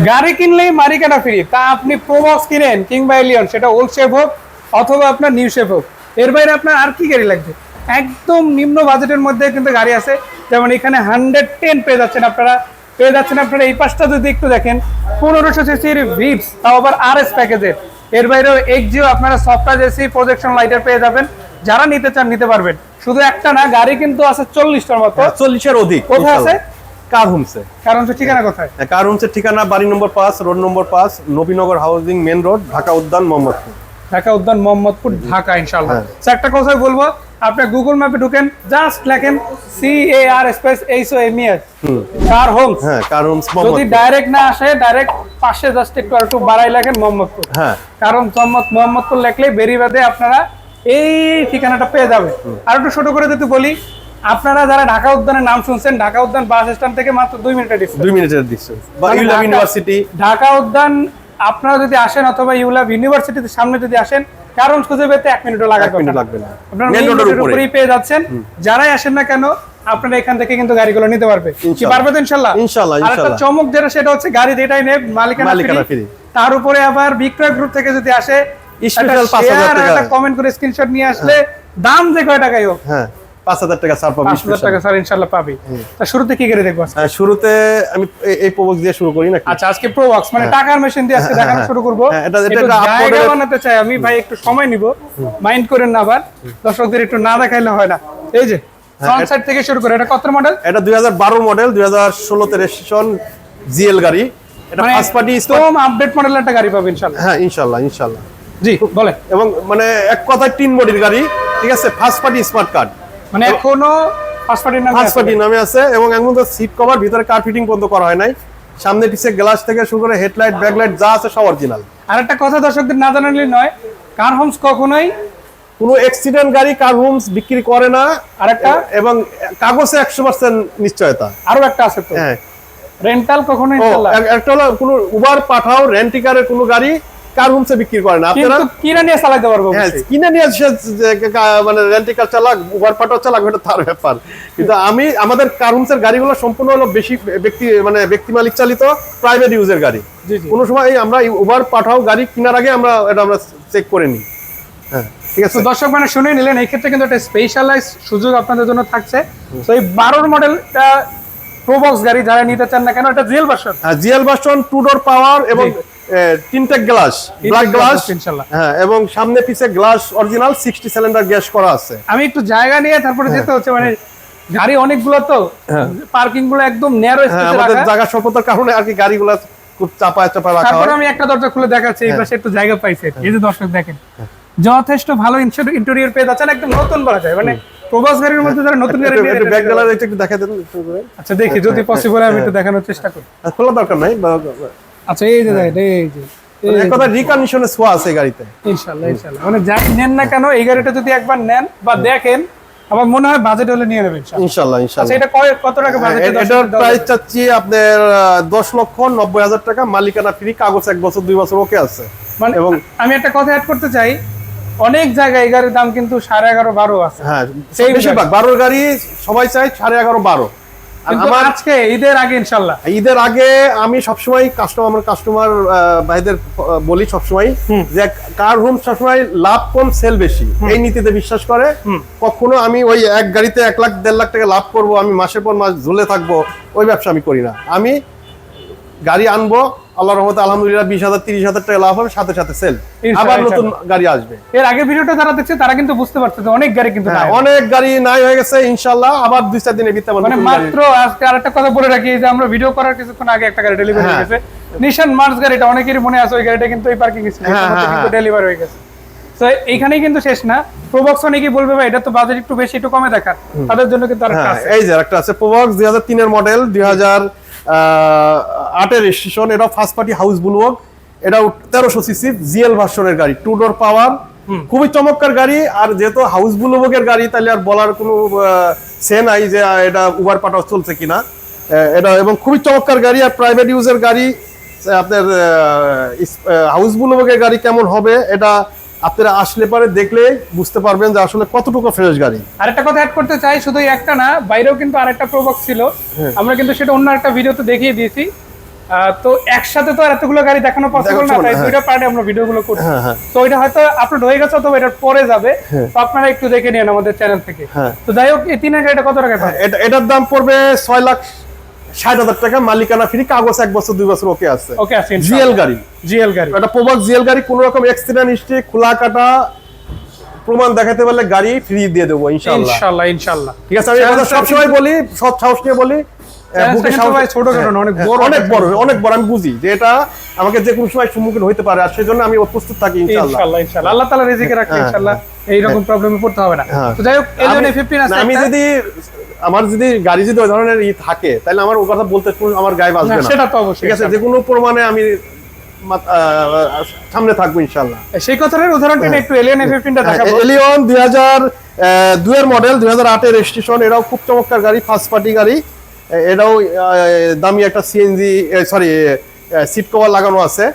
গাড়ি কিনলেই মালিকানা ফ্রি, তা আপনি প্রোবক্স কিনেন কিংবা এলিয়ন, সেটা ওল্ড শেপ হোক অথবা আপনার নিউ শেপ হোক, এর বাইরে আপনার আর কি গাড়ি লাগবে? একদম নিম্ন বাজেটের মধ্যে কিন্তু গাড়ি আছে। যেমন এখানে 110 পেয়ে যাচ্ছেন আপনারা, এই পাশটা যদি একটু দেখেন 1500 সিসির ভিপস, তাও আবার আরএস প্যাকেজের। এর বাইরেও এক্সিও আপনারা সফটওয়্যার এসি প্রজেকশন লাইটার পেয়ে যাবেন। যারা নিতে চান নিতে পারবেন। শুধু একটা না, গাড়ি কিন্তু আছে 40টার মতো, 40-এর অধিক। কোথায় আছে? কার হোমসে। কার হোমসের ঠিকানা কোথায়? কার হোমসের ঠিকানা বাড়ি number 5, road number 5, Nabinagar housing main road, Dhaka Udyan, Mohammadpur. Dhaka Udyan, Mohammadpur, Dhaka. ইনশাআল্লাহ একটা কথাই বলবো, আপনি গুগল ম্যাপে ঢুকেন, জাস্ট লেখেন CAR স্পেস HOMES কার হোমস। হ্যাঁ, কার হোমস। যদি ডাইরেক্ট না আসে, ডাইরেক্ট পাশে জাস্ট একটু বাড়াই লেখেন মোহাম্মদপুর। হ্যাঁ, কারণ মোহাম্মদপুর লেখলে বেরিবাদে আপনারা এই ঠিকানাটা পেয়ে যাবে। আর একটু ছোট করে যদি বলি, আপনারা যারা ঢাকা উদ্যানের নাম শুনছেন, ঢাকা উদ্যান বাস স্ট্যান্ড থেকে মাত্র 2 মিনিটের ডিসটেন্স। 2 মিনিটের ডিসটেন্স। বা ইউলাভ ইউনিভার্সিটি, ঢাকা উদ্যান আপনারা যদি আসেন, অথবা ইউলাভ ইউনিভার্সিটির সামনে যদি আসেন, কারণ খুঁজে পেতে 1 মিনিটও লাগবে না। আপনারা মেইন রোডের উপরেই পেয়ে যাচ্ছেন। যারাই আসেন না কেন, আপনারা এখান থেকে কিন্তু গাড়িগুলো নিতে পারবে। কি পারবে তো ইনশাআল্লাহ? ইনশাআল্লাহ। আর একটা চমক যেটা, সেটা হচ্ছে গাড়ি যেটাই নেব মালিকানা ফ্রি। তার উপরে আবার বিক্রয় গ্রুপ থেকে যদি আসে, স্পেশাল 5000 টাকা, একটা কমেন্ট করে স্ক্রিনশট নিয়ে আসলে দাম যে কয় টাকাই হোক, হ্যাঁ 5000 টাকা ছাড় পাবে। 5000 টাকা ছাড় ইনশাআল্লাহ পাবে। তা শুরুতে কি গাড়ি দেখবো? শুরুতে আমি এই প্রোবক্স দিয়ে শুরু করি নাকি? আচ্ছা, আজকে প্রোবক্স মানে টাকার মেশিন দিয়ে আজকে দেখানো শুরু করব। এটা জায়গা বানাতে চাই আমি ভাই, একটু সময় নিব, মাইন্ড করেন না আবার, দর্শকদের একটু না দেখাইলে হয় না। এই যে ফ্রন্ট সাইড থেকে শুরু করে, এটা কত মডেল? এটা 2012 মডেল, 2016 তে রেজিস্ট্রেশন, জিএল গাড়ি। এটা ফার্স্ট পার্টি একদম আপডেট মডেলের একটা গাড়ি পাবেন ইনশাআল্লাহ। হ্যাঁ, ইনশাআল্লাহ। জি বলে। এবং মানে এক কথায় 3 বডির গাড়ি, ঠিক আছে? ফার্স্ট পার্টি স্মার্ট কার্ড, মানে এখনো ফার্স্ট পার্টির নামে আছে। এবং এখন তো সিট কভার, ভিতরে কার ফিটিং পর্যন্ত করা হয় নাই। সামনে পিছে গ্লাস থেকে শুরু করে হেডলাইট, ব্যাকলাইট যা আছে সব অরিজিনাল। আর একটা কথা দর্শকদের না জানালেই নয়, কার হোমস কখনোই কোনো অ্যাক্সিডেন্ট গাড়ি কার হোমস বিক্রি করে না। আরেকটা, এবং কাগজে 100% নিশ্চয়তা। আরো একটা আছে তো, হ্যাঁ, রেন্টাল কখনোই ইনশাআল্লাহ। একটা হলো কোনো উবার পাঠাও, রেন্টিকারের কোনো গাড়ি কার হোমসে বিক্রি করে না। আপনারা কিনে নিয়ে চালাতে পারবো। হ্যাঁ, কিনে নিয়ে মানে রেন্টিকার চালাক, উবার পাঠাও চালাক, এটা তার ব্যাপার। কিন্তু আমাদের কার হোমসের গাড়িগুলো সম্পূর্ণ হলো বেশি ব্যক্তি মালিক চালিত, প্রাইভেট ইউজের গাড়ি। কোনো সময় আমরা উবার পাঠাও গাড়ি কেনার আগে আমরা চেক করে নিই। হ্যাঁ, ঠিক আছে। দর্শক মানে শুনে নিলেন, এই ক্ষেত্রে কিন্তু একটা স্পেশালাইজ সুযোগ আপনাদের জন্য থাকছে। তো এই 12 মডেলটা প্রোবক্স গাড়ি যারা নিতে চান না কেন, এটা জিএল ভার্সন। হ্যাঁ, জিএল ভার্সন, 2 ডোর পাওয়ার এবং তিনটে গ্লাস, ব্ল্যাক গ্লাস ইনশাআল্লাহ। হ্যাঁ, এবং সামনে পিছে গ্লাস অরিজিনাল, 60 সিলিন্ডার গ্যাস করা আছে। আমি একটু জায়গা নিয়ে তারপরে যেতে হচ্ছে, মানে গাড়ি অনেকগুলো তো, পার্কিং গুলো একদম ন্যারো স্পেসে রাখা। আমাদের জায়গা স্বল্পতার কারণে আর কি গাড়িগুলো খুব চাপায় রাখা হয়। তারপরে আমি একটা দরজা খুলে দেখাচ্ছি, এই পাশে একটু জায়গা পাইছে। এই যে দর্শক দেখেন, যথেষ্ট ভালো ইন্টেরিয়র পেয়ে যাচ্ছেন, একদম নতুন বলা যায়। মানে প্রবাস গাড়ির মধ্যে যারা নতুন গাড়ি নিয়ে একটু ব্যাক গ্যালারি একটু দেখাই দেন। আচ্ছা দেখি, যদি পসিবল হয় আমি একটু দেখানোর চেষ্টা করি। খোলা দরকার নাই। আচ্ছা এই যে দেখেন, এই যে এক কথা রিকন্ডিশনে সোয়া আছে গাড়িতে। ইনশাআল্লাহ। মানে যাই নেন না কেন, এই গাড়িটা যদি একবার নেন বা দেখেন, আমার মনে হয় বাজেট হলে নিয়ে নেবেন ইনশাআল্লাহ। আচ্ছা, এটা কত টাকা বাজেট? এটার প্রাইস চাচ্ছি আপনার 10,90,000 টাকা, মালিকানা ফ্রি, কাগজ 1 বছর 2 বছর ওকে আছে। মানে এবং আমি একটা কথা অ্যাড করতে চাই, অনেক জায়গায় এই গাড়ির দাম কিন্তু 11.5-12 আছে। হ্যাঁ, বেশিরভাগ 12 গাড়ি সবাই চাই 11.5-12। আমার আজকে ঈদের আগে ইনশাআল্লাহ, ঈদের আগে আমি সবসময় কাস্টমার ভাইদের বলি সবসময় যে কার হোম সবসময় লাভ কম সেল বেশি, এই নীতিতে বিশ্বাস করে। কখনো আমি ওই এক গাড়িতে 1 লাখ 1.5 লাখ টাকা লাভ করব, আমি মাসের পর মাস ঝুলে থাকবো, ওই ব্যবসা আমি করি না। আমি গাড়ি আনবো, আল্লাহর রহমতে আলহামদুলিল্লাহ 20,000 30,000 টাকা লাভ হবে, সাথে সাথে সেল, আবার নতুন গাড়ি আসবে। এর আগে ভিডিওটা যারা দেখছে তারা কিন্তু বুঝতে পারছে যে অনেক গাড়ি কিন্তু নাই, অনেক গাড়ি নাই হয়ে গেছে। ইনশাআল্লাহ আবার 2-4 দিনের ভিতরে মানে মাত্র আজকে আরেকটা কথা বলে রাখি, যে আমরা ভিডিও করার কিছুক্ষণ আগে একটা গাড়ি ডেলিভারি হয়ে গেছে, নিশান মার্স গাড়িটা, অনেকেরই মনে আছে ওই গাড়িটা কিন্তু এই পার্কিং এ ছিল, কিন্তু ডেলিভারি হয়ে গেছে। তো এইখানেই কিন্তু শেষ না, প্রোবক্স অনেকেই বলবে ভাই এটা তো বাজেট একটু বেশি, একটু কমে দেখান, তাদের জন্য কিন্তু আরেকটা আছে। এই যে আরেকটা আছে প্রোবক্স, 2003 এর মডেল, 2008 এর রেজিস্ট্রেশন। এটা ফার্স্ট পার্টি হাউস বুলওয়ার্ক, এটা 1300 সিসি জিএল ভার্সনের গাড়ি, 2 ডোর পাওয়ার, খুবই চমৎকার গাড়ি। আর যেহেতু হাউস বুলওয়ার্কের গাড়ি, তাহলে আর বলার কোনো সে নাই যে এটা উবার পাঠাও চলছে কিনা। এটা এবং খুবই চমৎকার গাড়ি, আর প্রাইভেট ইউজের গাড়ি। আপনার হাউস বুলওয়ার্কের গাড়ি কেমন হবে, এটা আপনারা আসলে পরে দেখলে বুঝতে পারবেন যে আসলে কতটুকু ফ্রেশ গাড়ি। আরেকটা কথা অ্যাড করতে চাই, শুধু একটা না, বাইরেও কিন্তু আরেকটা প্রোবক্স ছিল, আমরা কিন্তু সেটা অন্য একটা ভিডিওতে দেখিয়ে দিয়েছি। তো একসাথে তো আর এতগুলো গাড়ি দেখানো পসিবল না, তাই দুইটা পার্টে আমরা ভিডিওগুলো করছি। তো এটা হয়তো আপলোড হয়ে গেছে অথবা এটার পরে যাবে, তো আপনারা একটু দেখে নিন আমাদের চ্যানেল থেকে। তো যাই হোক, এই তিনের গাড়িটা কত টাকা? এটার দাম পড়বে 6,60,000 টাকা, মালিকানা ফ্রি, কাগজ 1 বছর 2 বছর ওকে আছে। ওকে আছে, জিএল গাড়ি, জিএল গাড়ি, এটা প্রবক্স জিএল গাড়ি, কোনো রকম অ্যাক্সিডেন্ট হিস্ট্রি, খোলা কাটা প্রমাণ দেখাতে পারলে গাড়ি ফ্রি দিয়ে দেবো ইনশাআল্লাহ। ইনশাআল্লাহ ইনশাআল্লাহ। ঠিক আছে, আমি এটা সবসময় বলি, সব সাহস নিয়ে বলি, বুকে সাহস। ছোট কারণ অনেক বড়, অনেক বড়, আমি বুঝি যে এটা আমাকে যে কোনো সময় সম্মুখীন হইতে পারে, আর সেজন্য আমি প্রস্তুত থাকি ইনশাআল্লাহ। ইনশাআল্লাহ আল্লাহ তাআলা রিজিকে রাখবে ইনশাআল্লাহ, এই রকম প্রবলেমে পড়তে হবে না। তো যাই হোক, এলিয়ন A15 আছে। আমি যদি আমার যদি গাড়ি যদি ওই ধরনের থাকে, তাহলে আমার ওই কথা বলতে আমার গায়ে বাজবে না, সেটা তো অবশ্যই। ঠিক আছে, যে কোনো প্রমাণে আমি সামনে থাকবো ইনশাআল্লাহ। সেই কথার উদাহরণটা একটু এলিয়ন A15টা দেখাবো। এলিয়ন 2002 এর মডেল, 2008 এর রেজিস্ট্রেশন, এটাও খুব চমৎকার গাড়ি, ফার্স্ট পার্টি গাড়ি। এটাও দামি একটা সিএনজি, সরি সিট কভার লাগানো আছে,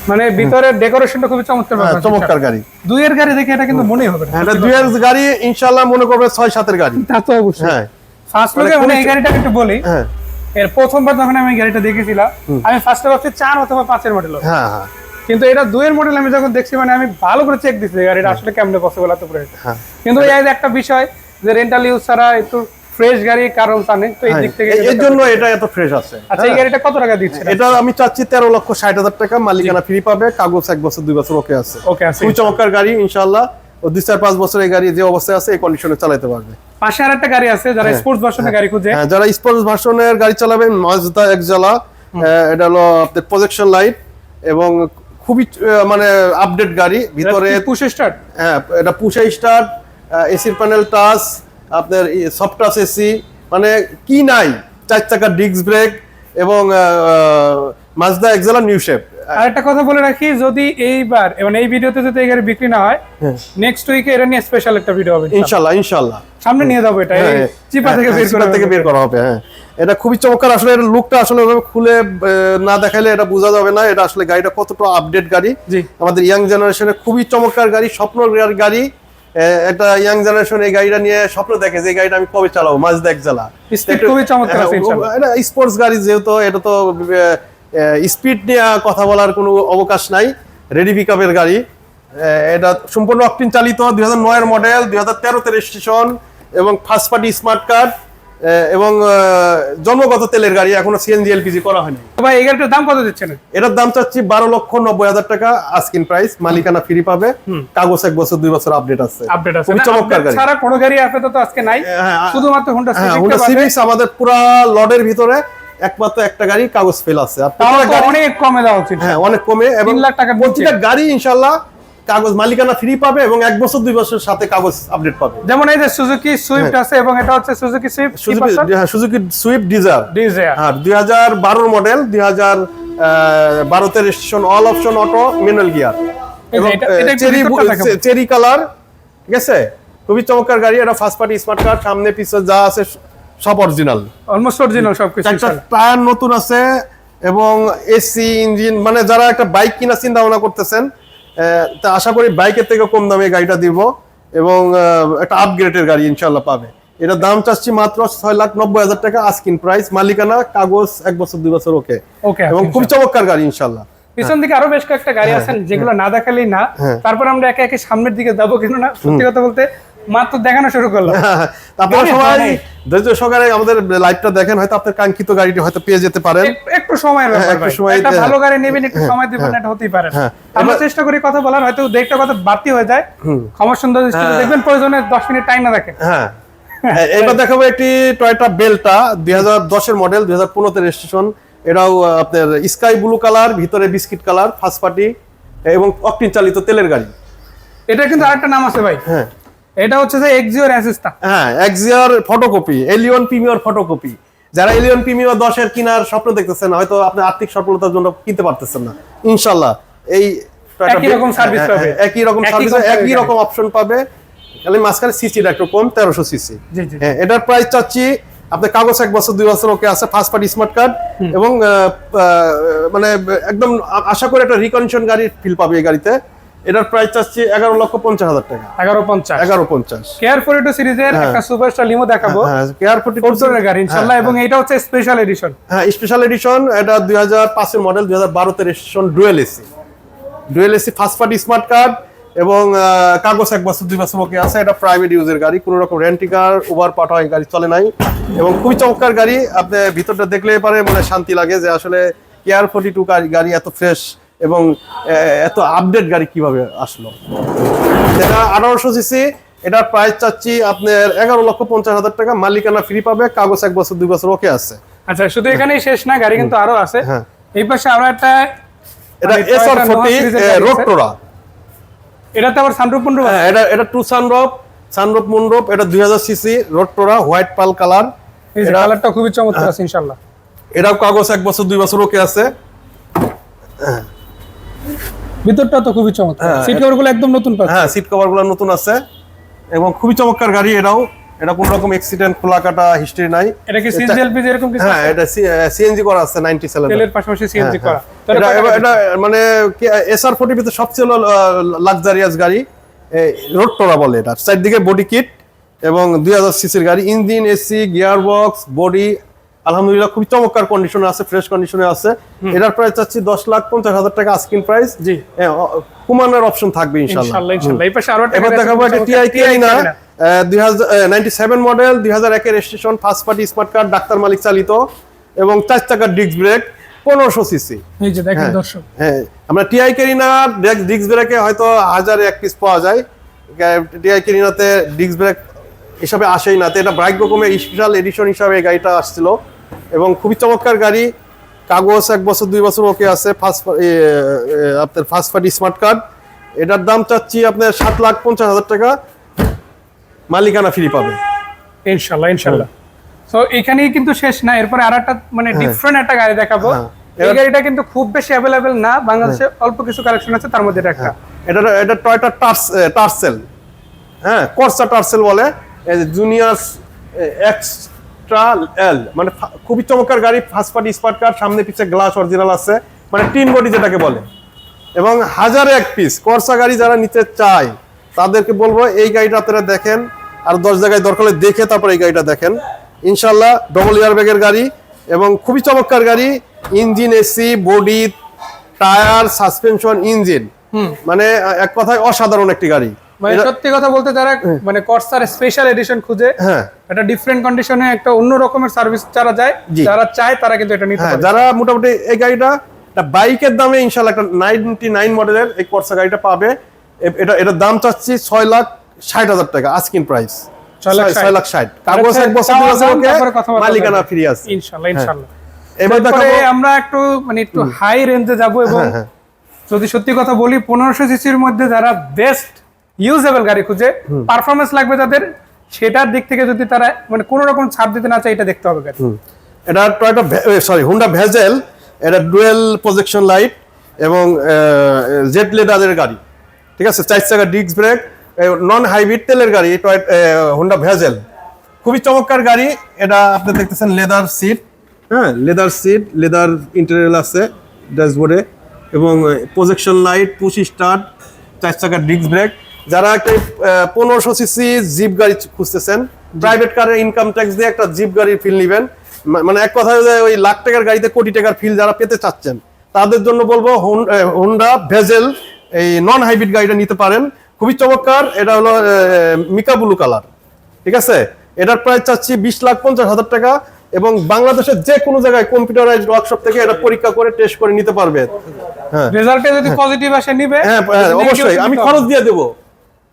মানে ভিতরে ডেকোরেশনটা খুবই চমৎকার গাড়ি। দুইয়ের গাড়ি দেখে এটা কিন্তু মনেই হবে না, এটা দুইয়ের গাড়ি ইনশাআল্লাহ মনে করবে 6-7 এর গাড়ি। তা তো অবশ্যই। হ্যাঁ, ফার্স্ট লুকে মানে এই গাড়িটা একটু বলি। হ্যাঁ, এর প্রথমবার যখন আমি গাড়িটা দেখেছিলাম, আমি ফার্স্টে ভাবছি 4 অথবা 5 এর মডেল। হ্যাঁ, হ্যাঁ, কিন্তু এটা 2 এর মডেল আমি যখন দেখছি, মানে আমি ভালো করে চেক দিছি গাড়িটা আসলে কেমনে পসিবল এত প্রাইস। কিন্তু এই একটা বিষয় যে রেন্টাল ইউজ ছাড়া একটু ফ্রেশ গাড়ি কারণ জানেন, তো এই দিক থেকে এর জন্য এটা এত ফ্রেশ আছে। আচ্ছা, এই গাড়িটা কত টাকা দিচ্ছেন? এটা আমি চাচ্ছি 13,60,000 টাকা, মালিকানা ফ্রি পাবে, কাগজ 1 বছর 2 বছর ওকে আছে। ওকে আছে, খুব চমৎকার গাড়ি ইনশাআল্লাহ। ও 2-4-5 বছর এই গাড়ি যে অবস্থায় আছে এই কন্ডিশনে চালাতে পারবে। পাশে আরেকটা গাড়ি আছে, যারা স্পোর্টস ভার্সনের গাড়ি খুঁজে, হ্যাঁ, যারা স্পোর্টস ভার্সনের গাড়ি চালাবেন, মাজদা এক্সালা, এটা হলো আপনার প্রজেকশন লাইট এবং খুবই মানে আপডেট গাড়ি। ভিতরে পুশ স্টার্ট, হ্যাঁ, এটা পুশ স্টার্ট, এসির প্যানেল টাচ, আপনার সফট টাচ এসি, মানে কি নাই, 4 চাকার ডিস্ক ব্রেক এবং মাজদা এক্সালা নিউ শেপ। আরেকটা কথা বলে রাখি, যদি এইবার মানে এই ভিডিওতে যদি এই গাড়ি বিক্রি না হয়, নেক্সট উইকে এটা নিয়ে স্পেশাল একটা ভিডিও হবে ইনশাআল্লাহ। সামনে নিয়ে যাবো, এটা চিপা থেকে বের করা হবে। হ্যাঁ, এটা খুবই চমৎকার, আসলে এর লুকটা আসলে খুলে না দেখাইলে এটা বোঝা যাবে না এটা আসলে গাড়িটা কতটা আপডেট গাড়ি। আমাদের ইয়াং জেনারেশনের খুবই চমৎকার গাড়ি, স্বপ্ন গাড়ি। একটা ইয়াং জেনারেশন এই গাড়িটা নিয়ে স্বপ্ন দেখে যে গাড়িটা আমি কবে চালাবো, মাজদা এক্সালা। খুবই চমৎকার আছে ইনশাআল্লাহ। এটা স্পোর্টস গাড়ি, যেহেতু এটা তো স্পিড নিয়ে কথা বলার কোনো অবকাশ নাই, রেডি পিকআপের গাড়ি। এটা সম্পূর্ণ অকটেন চালিত, 2009 এর মডেল, 2013 তে রেজিস্ট্রেশন এবং ফার্স্ট পার্টি স্মার্ট কার্ড এবং জন্মগত তেলের গাড়ি, এখনো সিএনজি এলপিজি করা হয়নি। ভাই এই গাড়িটার দাম কত দিচ্ছেন? এটার দাম চাচ্ছি 12,90,000 টাকা, আস্কিং প্রাইস, মালিকানা ফ্রি পাবে, কাগজ 1 বছর 2 বছর আপডেট আছে। খুব চমৎকার গাড়ি, সারা কোনো গাড়ি আপাতত আজকে নাই, শুধুমাত্র হোন্ডা সিভিক্স আমাদের পুরো লটের ভিতরে একমাত্র একটা গাড়ি কাগজ ফেল আছে। অনেক কমে দেওয়া উচিত। হ্যাঁ, অনেক কমে, এবং 3 লাখ টাকা প্রতিটা গাড়ি ইনশাআল্লাহ কাগজ মালিকানা ফ্রি পাবে এবং 1 বছর 2 বছরের সাথে কাগজ আপডেট পাবে। যেমন এই যে সুজুকি সুইফট আছে, এবং এটা হচ্ছে Suzuki Swift, Suzuki Swift Dzire. হ্যাঁ, 2012 মডেল, 2012 তে registration, all option auto, manual gear এবং চেরি কালার। ঠিক আছে, খুবই চমৎকার গাড়ি। এটা ফার্স্ট পার্টি স্মার্ট কার্ড, সামনে পিছনে যা আছে সব অরিজিনাল, অলমোস্ট অরিজিনাল সবকিছু। টায়ার নতুন আছে এবং এসি ইঞ্জিন, মানে যারা একটা বাইক কিনা চিন্তা ভাবনা করতেছেন, তা আশা করি বাইকের থেকে কম দামে গাড়িটা দিব এবং একটা আপগ্রেডের গাড়ি ইনশাআল্লাহ পাবে। এটা দাম চাচ্ছি মাত্র 6,90,000 টাকা, আস্কিং প্রাইস, মালিকানা কাগজ 1 বছর 2 বছর ওকে, এবং খুব চমৎকার গাড়ি ইনশাআল্লাহ। পিছন দিকে আরো বেশ কয়েকটা গাড়ি আছেন যেগুলো না দেখালেই না, তারপর আমরা একে একে সামনের দিকে যাবো, কিন্তু না সত্যি কথা বলতে মাত্র দেখানো শুরু করলাম। আপনারা সবাই ধৈর্য সহকারে আমাদের লাইভটা দেখেন, হয়তো আপনার কাঙ্ক্ষিত গাড়িটি হয়তো পেয়ে যেতে পারেন। একটু সময় একটা ভালো গাড়ি নেবেন, একটু সময় দিবেন, এটা হতেই পারে। আমরা চেষ্টা করি কথা বলার, হয়তো দেখতে কথা বাড়তি হয়ে যায়, ক্ষমা সুন্দর দেখবেন, প্রয়োজনে 10 মিনিট টাইম না রাখেন। হ্যাঁ, এবার দেখাবো একটি টয়োটা বেলটা, 2010 এর মডেল, 2015 তে রেজিস্ট্রেশন। এটাও আপনার স্কাই ব্লু কালার, ভিতরে বিস্কিট কালার, ফার্স্ট পার্টি এবং অকটেন চালিত তেলের গাড়ি। এটা কিন্তু আরেকটা নাম আছে ভাই। হ্যাঁ, এটা হচ্ছে যে এক্সিওর অ্যাসিস্টা। হ্যাঁ, এক্সিওর ফটোকপি, এলিয়ন প্রিমিয়ার ফটোকপি। যারা এলিয়ন প্রিমিয়ার 10 এর কেনার স্বপ্ন দেখতেছেন, হয়তো আপনি আর্থিক সফলতার জন্য কিনতে পারতেছেন না, ইনশাআল্লাহ এই একই রকম সার্ভিস পাবে, একই রকম সার্ভিস, একই রকম অপশন পাবে, খালি মাঝখানে সিসিটা একটু কম, 1300 সিসি। হ্যাঁ, এটার প্রাইস চাচ্ছি আপনার কাগজ 1 বছর 2 বছর ওকে আছে, ফার্স্ট পার্টি স্মার্ট কার্ড এবং মানে একদম আশা করি একটা রিকন্ডিশন গাড়ির ফিল পাবে এই গাড়িতে। এটার প্রাইস চাচ্ছি 11,50,000 টাকা। 1150 কেয়ার 42 সিরিজের একটা সুপারস্টার লিমো দেখাবো। কেয়ার 42 গাড়ি ইনশাআল্লাহ, এবং এটা হচ্ছে স্পেশাল এডিশন। হ্যাঁ, স্পেশাল এডিশন। এটা 2005 এর মডেল, 2012 তে registration, dual AC first party smart card, এবং কাগজ 1 বছর 2 বছর ওকে আছে। এটা প্রাইভেট ইউজের গাড়ি, কোনো রকম রেন্টি কার উবার পাঠাও এই গাড়ি চলে নাই, এবং খুবই চমৎকার গাড়ি। আপনি ভিতরটা দেখলেই পারে মানে শান্তি লাগে যে আসলে কেয়ার 42 গাড়ি এত ফ্রেশ এবং এত আপডেট গাড়ি কিভাবে আসলো। এটা 1800 সিসি। এটার প্রাইস চাচ্ছি আপনার 11,50,000 টাকা। মালিকানা ফ্রি পাবে, কাগজ 1 বছর 2 বছর ওকে আছে। আচ্ছা, শুধু এখানেই শেষ না, গাড়ি কিন্তু আরো আছে। হ্যাঁ, এই পাশে আমরা একটা এটা SR40 রোডটোরা। এটাতে আবার সানরুফ মুনরুফ। হ্যাঁ, এটা টু সানরুফ মুনরুফ। এটা 2000 সিসি রোডটোরা, হোয়াইট পাল কালার। এই যে কালারটা খুবই চমৎকার আছে ইনশাআল্লাহ। এটাও কাগজ 1 বছর 2 বছর ওকে আছে। ভিতরটা তো খুবই চমৎকার, সিট কভারগুলো একদম নতুন পাচ্ছে। হ্যাঁ, সিট কভারগুলো নতুন আছে এবং খুবই চমৎকার গাড়ি। এটা কোনো রকম অ্যাক্সিডেন্ট খোলা কাটা হিস্ট্রি নাই। এটা কি সিএনজি এলপিজি এরকম কিছু? হ্যাঁ, এটা সিএনজি করা আছে 97 তেলের পাশাপাশি সিএনজি করা। এটা মানে SR40 ভিতরে সবচেয়ে লাক্সারিয়াস গাড়ি, রোডটোরা বলে। এটা চারদিকে বডি কিট এবং 2000 সিসির গাড়ি। Engine, AC, gear box, body আলহামদুলিল্লাহ খুবই চমৎকার কন্ডিশনে আছে, ফ্রেশ কন্ডিশনে আছে। এটার প্রাইস চাচ্ছি 10,50,000 টাকা আস্কিং প্রাইস। জি, কুমানের অপশন থাকবে ইনশাআল্লাহ। ইনশাআল্লাহ। এই পাশে আরো একটা এবার দেখাবো একটা টিআই না 2097 মডেল, 2001 এর registration, first party smart card, ডাক্তার মালিক চালিত, এবং 4 চাকার ডিস্ক ব্রেক, 1500 সিসি। এই যে দেখেন দর্শক, হ্যাঁ, আমরা টিআই কেরিনা ডিস্ক ব্রেকে হয়তো 1000 এক পিস পাওয়া যায়, টিআই কেরিনাতে ডিস্ক ব্রেক হিসাবে আসেই না। তো এটা ভাগ্যক্রমে স্পেশাল এডিশন হিসাবে এই গাড়িটা আসছিল, এবং খুবই চমৎকার গাড়ি। কাগজ 1 বছর 2 বছর ওকে আছে, আপনার ফার্স্ট পার্টি স্মার্ট কার্ড। এটার দাম চাচ্ছি আপনার 7,50,000 টাকা। মালিকানা ফ্রি পাবে ইনশাআল্লাহ ইনশাআল্লাহ। সো এখানেই কিন্তু শেষ না, এরপরে আরেকটা মানে ডিফারেন্ট একটা গাড়ি দেখাবো। এই গাড়িটা কিন্তু খুব বেশি अवेलेबल না, বাংলাদেশে অল্প কিছু কালেকশন আছে, তার মধ্যে এটা একটা। এটা টয়োটা টার্সেল। হ্যাঁ, কর্সা টার্সেল বলে, জুনিয়র এক্সট্রা এল, মানে খুবই চমৎকার গাড়ি। ফার্স্ট পার্টি স্মার্ট কার্ড, সামনে পিছে গ্লাস অরিজিনাল আছে, মানে টিন বডি যেটাকে বলে, এবং 1000 এক পিস। কর্সা গাড়ি যারা নিতে চায় তাদেরকে বলবো এই গাড়িটা আপনারা দেখেন, আর 10 জায়গায় দরকার হলে দেখে তারপর এই গাড়িটা দেখেন ইনশাআল্লাহ। ডবল এয়ার ব্যাগের গাড়ি এবং খুবই চমৎকার গাড়ি। Engine, AC, body, tyre, suspension, engine, মানে এক কথায় অসাধারণ একটি গাড়ি। মানে সত্যি কথা বলতে যারা মানে কর্সার স্পেশাল এডিশন খুঁজে, হ্যাঁ, এটা ডিফারেন্ট কন্ডিশনে একটা অন্য রকমের সার্ভিস যারা যায়, যারা চায় তারা কিন্তু এটা নিতে পারে। যারা মোটামুটি এই গাড়িটা বাইকের দামে ইনশাআল্লাহ একটা 99 মডেলের এই কর্সা গাড়িটা পাবে। এটার দাম চাচ্ছি 6,60,000 টাকা আস্কিং প্রাইস। 6,60,000। কাগজ 1 বছর 2 বছর ওকে, মালিকানা ফ্রি আছে ইনশাআল্লাহ ইনশাআল্লাহ। এবার দেখাবো আমরা একটু মানে একটু হাই রেঞ্জে যাব, এবং যদি সত্যি কথা বলি 1500 সিসির মধ্যে যারা বেস্ট ইউজেবল গাড়ি খুঁজে, পারফরম্যান্স লাগবে তাদের, সেটার দিক থেকে যদি তারা মানে কোনো রকম ছাড় দিতে না চায়, এটা দেখতে হবে গাড়ি। এটা টয়োটা হুন্ডা ভেজেল। এটা ডুয়েল প্রজেকশন লাইট এবং জেড লেদারের গাড়ি, ঠিক আছে। 4 চাকা ডিস্ক ব্রেক, নন হাইব্রিড তেলের গাড়ি, হুন্ডা ভেজেল। খুবই চমৎকার গাড়ি। এটা আপনি দেখতেছেন লেদার সিট, হ্যাঁ, লেদার সিট, লেদার ইন্টেরিয়র আছে ড্যাশবোর্ডে, এবং প্রজেকশন লাইট, পুশ স্টার্ট, 4 চাকার ডিস্ক ব্রেক। যারা একটা 1500 সিসি জিপ গাড়ি খুঁজতেছেন, প্রাইভেট কারের ইনকাম ট্যাক্স দিয়ে একটা জিপ গাড়ির ফিল নেবেন, মানে এক কথায় ওই লাখ টাকার গাড়িতে কোটি টাকার ফিল যারা পেতে চাচ্ছেন, তাদের জন্য বলবো হুন্ডা ভেজেল এই নন হাইব্রিড গাড়িটা নিতে পারেন। খুবই চমৎকার। এটা হলো মিকা ব্লু কালার, ঠিক আছে। এটার প্রাইস চাচ্ছি 20,50,000 টাকা, এবং বাংলাদেশের যে কোনো জায়গায় কম্পিউটারাইজড ওয়ার্কশপ থেকে এটা পরীক্ষা করে টেস্ট করে নিতে পারবে। হ্যাঁ, রেজাল্টে যদি পজিটিভ আসে নিবে, হ্যাঁ অবশ্যই আমি খরচ দিয়ে দেবো।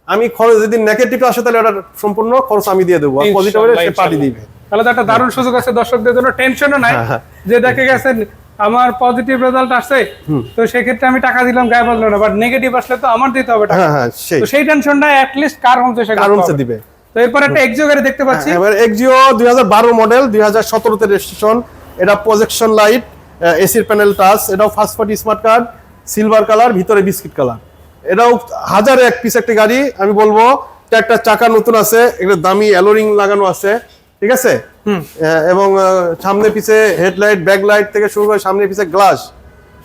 আমি খরচ যদি নেগেটিভ আসে তাহলে এটা সম্পূর্ণ খরচ আমি দিয়ে দেবো, আর পজিটিভ হলে সে পার্টি দিবে। তাহলে তো একটা দারুণ সুযোগ আছে দর্শকদের জন্য, টেনশনও নাই যে দেখে গেছেন আমার পজিটিভ রেজাল্ট আসছে, তো সেই ক্ষেত্রে আমি টাকা দিলাম গায়ে বাজলো না, বাট নেগেটিভ আসলে তো আমার দিতে হবে টাকা। হ্যাঁ, তো সেই টেনশনটা অ্যাট লিস্ট কার হোমসে সে কারণে দিবে। তো এরপর একটা এক্সিও গাড়ি দেখতে পাচ্ছি। এবার এক্সিও 2012 মডেল, 2017 তে রেজিস্ট্রেশন। এটা প্রজেকশন লাইট, এসির প্যানেল টাচ। এটাও first party smart card, silver colour, ভিতরে বিস্কিট কালার। এটাও 1000 এক পিস একটা গাড়ি। আমি বলবো একটা চাকা নতুন আছে, একটা দামি অ্যালোরিং লাগানো আছে, ঠিক আছে, এবং সামনে পিছে হেডলাইট, ব্যাকলাইট থেকে শুরু করে সামনে পিছে গ্লাস,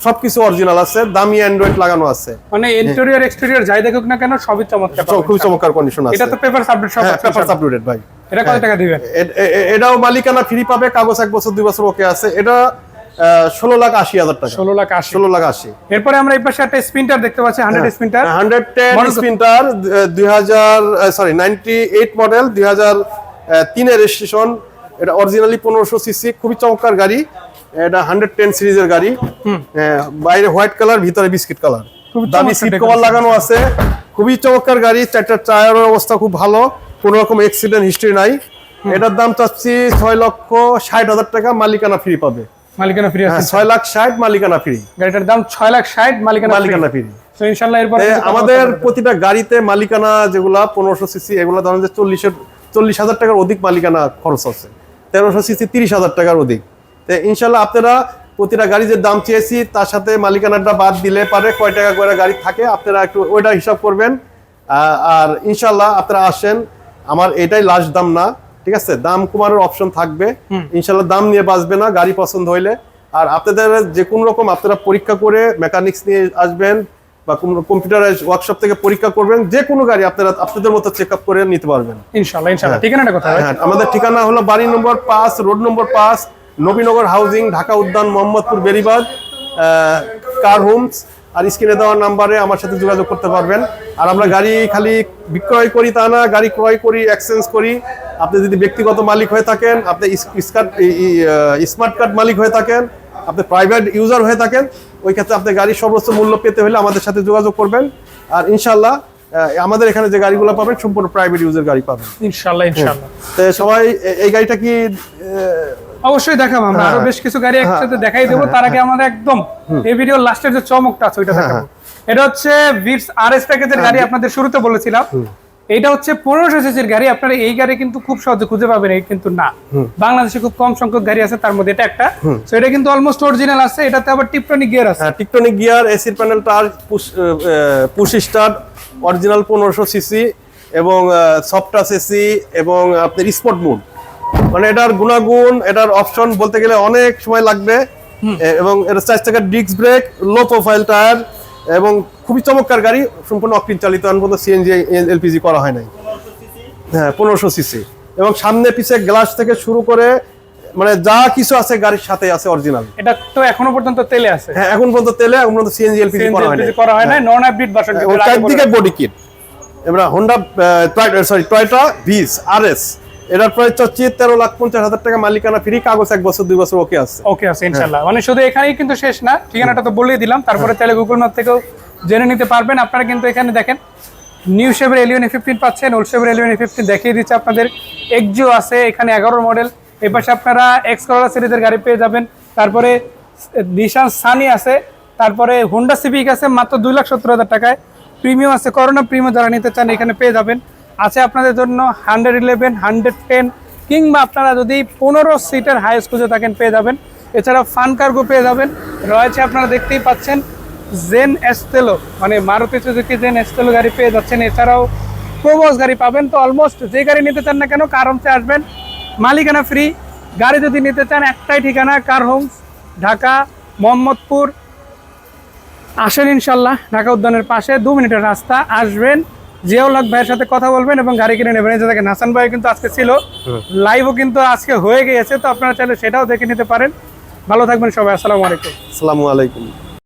সবকিছু অরিজিনাল আছে, দামি অ্যান্ড্রয়েড লাগানো আছে, মানে ইন্টেরিয়র এক্সটেরিয়র যাই দেখুক না কেন সবই চমৎকার পাবেন। খুব চমৎকার কন্ডিশন আছে। এটা তো পেপার আপডেট সব আছে, পেপারস আপডেটেড ভাই। এটা কত টাকা দিবেন? এটাও মালিকানা ফ্রি পাবে, কাগজ 1 বছর 2 বছর ওকে আছে। এটা 16,80,000 টাকা। 16,80,000। 16,80,000। এরপরে আমরা এই পাশে একটা স্পিনটার দেখতে পাচ্ছি, 100 স্পিনটার, 110 স্পিনটার 98 মডেল, 2003 এর রেজিস্ট্রেশন। এটা অরিজিনালি 1500 সিসি, খুবই চমৎকার গাড়ি। এটা 110 সিরিজের গাড়ি। বাইরে হোয়াইট কালার, ভিতরে বিস্কিট কালার, দামি সিট কভার লাগানো আছে। খুবই চমৎকার গাড়ি। 4টা টায়ারের অবস্থা খুব ভালো, কোনো রকম অ্যাক্সিডেন্ট হিস্ট্রি নাই। এটার দাম চাচ্ছি 6,60,000 টাকা, মালিকানা ফ্রি পাবে। মালিকানা ফ্রি আছে? 6,60,000 মালিকানা ফ্রি। গাড়িটার দাম 6,60,000, মালিকানা ফ্রি। তো ইনশাআল্লাহ এরপর আমাদের প্রতিটা গাড়িতে মালিকানা যেগুলা 1500 সিসি, এগুলা ধরেন যে 40,000 টাকার অধিক মালিকানা খরচ আছে। 1300 সিসি 30,000 টাকার অধিক। তো ইনশাআল্লাহ আপনারা প্রতিটা গাড়ি যে দাম চেয়েছি তার সাথে মালিকানাটা বাদ দিলে পারে কয় টাকা করে গাড়ি থাকে, আপনারা একটু ওইটা হিসাব করবেন। আর ইনশাআল্লাহ আপনারা আসেন, আমার এটাই লাস্ট দাম না, ঠিক আছে? দাম কমানোর অপশন থাকবে ইনশাআল্লাহ, দাম নিয়ে বাঁচবে না গাড়ি পছন্দ হইলে। আর আপনাদের যে কোনো রকম আপনারা পরীক্ষা করে মেকানিক্স নিয়ে আসবেন বা কম্পিউটারাইজ ওয়ার্কশপ থেকে পরীক্ষা করবেন, যে কোনো গাড়ি আপনারা আপনাদের মতো চেক আপ করে নিতে পারবেন ইনশাআল্লাহ। ঠিকানাটা কোথায়? হ্যাঁ, আমাদের ঠিকানা হলো বাড়ি number 5, road number 5, Nabinagar housing, Dhaka Udyan, Mohammadpur, Beribadh, কার হোমস। আর স্ক্রিনে দেওয়া নাম্বারে আমার সাথে যোগাযোগ করতে পারবেন। আর আমরা গাড়ি খালি বিক্রয় করি তা না, গাড়ি ক্রয় করি, এক্সচেঞ্জ করি। আপনি যদি ব্যক্তিগত মালিক হয়ে থাকেন, আপনি স্মার্ট কার্ড মালিক হয়ে থাকেন, আপনি প্রাইভেট ইউজার হয়ে থাকেন, ওই ক্ষেত্রে আপনি গাড়ির সর্বোচ্চ মূল্য পেতে হলে আমাদের সাথে যোগাযোগ করবেন। আর ইনশাআল্লাহ আমাদের এখানে যে গাড়িগুলো পাবেন সম্পূর্ণ প্রাইভেট ইউজার গাড়ি পাবেন ইনশাআল্লাহ। তো সবাই এই গাড়িটা কি অবশ্যই দেখাবো, আমরা আরো বেশ কিছু গাড়ি একসাথে দেখাই দেবো। তার আগে আমাদের একদম এই ভিডিও লাস্টের যে চমকটা আছে ওইটা দেখাবো। এটা হচ্ছে ভিটস আরএস প্যাকেজের গাড়ি, আপনাদের শুরুতে বলেছিলাম। এইটা হচ্ছে 1500 সিসির গাড়ি। আপনারা এই গাড়ি কিন্তু খুব সহজে খুঁজে পাবেন, এই কিন্তু না, বাংলাদেশে খুব কম সংখ্যক গাড়ি আছে, তার মধ্যে এটা একটা। সো এটা কিন্তু অলমোস্ট অরিজিনাল আছে। এটাতে আবার টিপটনিক গিয়ার আছে। টিপটনিক গিয়ার, এসির প্যানেলটা পুশ স্টার্ট, অরিজিনাল 1500 সিসি এবং সফট টাচ এসি এবং আপনার স্পট মোড। মানে এটার গুণাগুণ, এটার অপশন বলতে গেলে অনেক সময় লাগবে। এবং এটা 4 চাকার disc brake, low profile tyre এবং খুবই চমৎকার গাড়ি, সম্পূর্ণ অকটেন চালিত, সিএনজি এলপিজি করা হয় নাই। হ্যাঁ, 1500 সিসি এবং সামনে পিছে গ্লাস থেকে শুরু করে মানে যা কিছু আছে গাড়ির সাথে আছে অরিজিনাল। এটা তো এখনো পর্যন্ত তেলে আছে? হ্যাঁ, এখন পর্যন্ত তেলে, এখন পর্যন্ত সিএনজি এলপিজি করা হয় না। নন হাইব্রিড ভার্সন, চারদিকে বডি কিট। এবার হোন্ডা টয়োটা ভিস আরএস, এটার প্রাইস চাচ্ছি 13,50,000 টাকা, মালিকানা ফ্রি, কাগজ 1 বছর 2 বছর ওকে আছে ইনশাআল্লাহ। মানে শুধু এখানেই কিন্তু শেষ না, ঠিকানাটা তো বলেই দিলাম, তারপরে চাইলে গুগল ম্যাপ থেকেও জেনে নিতে পারবেন। আপনারা কিন্তু এখানে দেখেন নিউ শেভের এলিয়ন A15 পাচ্ছেন, ওল্ড শেভের এলিয়ন A15 দেখিয়ে দিচ্ছে আপনাদের। এক্সিও আছে এখানে 11 মডেল। এই পাশে আপনারা এক্স করোলা সিরিজের গাড়ি পেয়ে যাবেন। তারপরে নিশান সানি আছে, তারপরে হোন্ডা সিভিক আছে মাত্র 2,70,000 টাকায়। প্রিমিয়াম আছে, করোনা প্রিমিয়াম যারা নিতে চান এখানে পেয়ে যাবেন। আছে আপনাদের জন্য 111, 110 কিংবা আপনারা যদি 15 সিটের হাইস্ট খুঁজে থাকেন পেয়ে যাবেন। এছাড়া ফান কার্গো পেয়ে যাবেন। রয়েছে আপনারা দেখতেই পাচ্ছেন জেন এস্তেলো, মানে মারুতি সুজুকি জেন এস্তেলো গাড়ি পেয়ে যাচ্ছেন। এছাড়াও প্রোবক্স গাড়ি পাবেন। তো অলমোস্ট যে গাড়ি নিতে চান না কেন কার হোমসে আসবেন, মালিকানা ফ্রি। গাড়ি যদি নিতে চান একটাই ঠিকানা, কার হোমস, ঢাকা মোহাম্মদপুর। আসেন ইনশাল্লাহ, ঢাকা উদ্যানের পাশে 2 মিনিটের রাস্তা। আসবেন, জিয়াউল হক ভাইয়ের সাথে কথা বলবেন এবং গাড়ি কিনে নেবেন। এই যে দেখেন হাসান ভাই কিন্তু আজকে ছিল, লাইভও কিন্তু আজকে হয়ে গিয়েছে, তো আপনারা চাইলে সেটাও দেখে নিতে পারেন। ভালো থাকবেন সবাই, আসসালামু আলাইকুম। আসসালামু আলাইকুম।